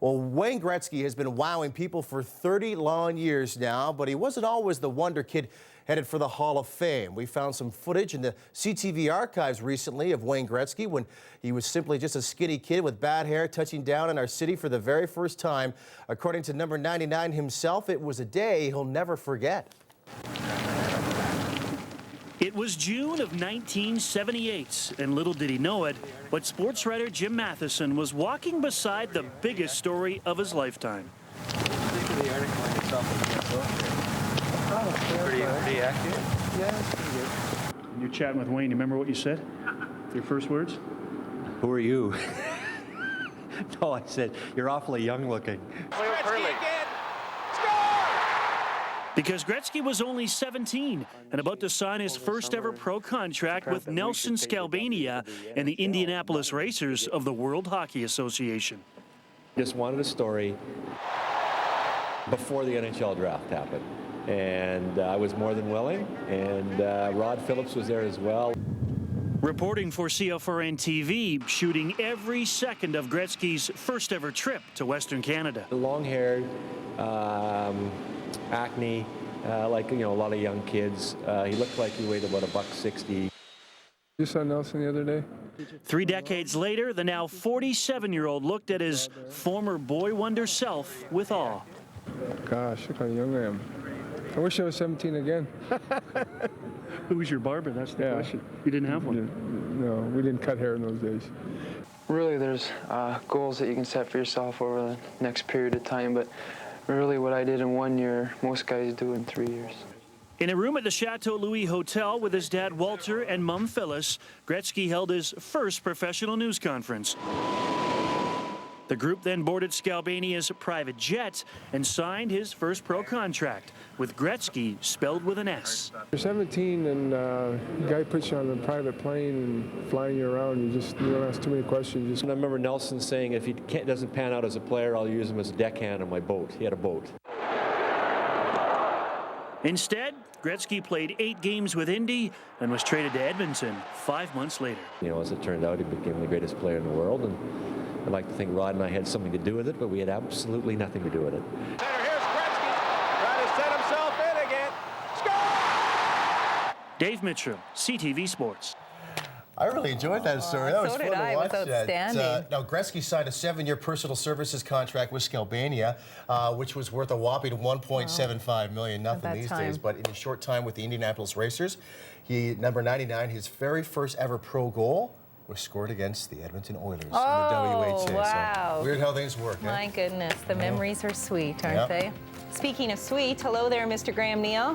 Well, Wayne Gretzky has been wowing people for 30 long years now, but he wasn't always the wonder kid headed for the Hall of Fame. We found some footage in the CTV archives recently of Wayne Gretzky when he was simply just a skinny kid with bad hair touching down in our city for the very first time. According to number 99 himself, it was a day he'll never forget. It was June of 1978, and little did he know it, but sports writer Jim Matheson was walking beside the biggest story of his lifetime. Pretty accurate? Yeah, it's pretty good. You're chatting with Wayne. You remember what you said? Your first words? Who are you? No, I said, you're awfully young looking. Because Gretzky was only 17 and about to sign his first ever pro contract with Nelson Scalbania and the Indianapolis Racers of the World Hockey Association. Just wanted a story before the NHL draft happened. And I was more than willing, and Rod Phillips was there as well. Reporting for CFRN TV, shooting every second of Gretzky's first ever trip to Western Canada. Long-haired, acne, like, you know, a lot of young kids. He looked like he weighed about $160. You saw Nelson the other day? 3 decades later, the now 47-year-old looked at his former boy wonder self with awe. Gosh, look how young I am. I wish I was 17 again. Who was your barber? That's the question. You didn't have one? No, we didn't cut hair in those days. Really, there's goals that you can set for yourself over the next period of time, but really what I did in 1 year, most guys do in 3 years. In a room at the Chateau Louis Hotel with his dad Walter and mom Phyllis, Gretzky held his first professional news conference. The group then boarded Scalbania's private jet and signed his first pro contract, with Gretzky spelled with an S. You're 17 and the guy puts you on a private plane and flying you around. You don't ask too many questions. And I remember Nelson saying, if he doesn't pan out as a player, I'll use him as a deckhand on my boat. He had a boat. Instead, Gretzky played 8 games with Indy and was traded to Edmonton 5 months later. You know, as it turned out, he became the greatest player in the world, and I'd like to think Rod and I had something to do with it, but we had absolutely nothing to do with it. Here's Gretzky, trying to set himself in again. Score! Dave Mitchell, CTV Sports. I really enjoyed that story. That was so fun did to I. watch. It was outstanding. Now, Gretzky signed a 7-year personal services contract with Scalbania, which was worth a whopping $1.75 million. Nothing these days. But in a short time with the Indianapolis Racers, number 99, his very first ever pro goal was scored against the Edmonton Oilers in the WHA. Wow. So weird how things work. My goodness, the memories are sweet, aren't they? Speaking of sweet, hello there, Mr. Graham Neal.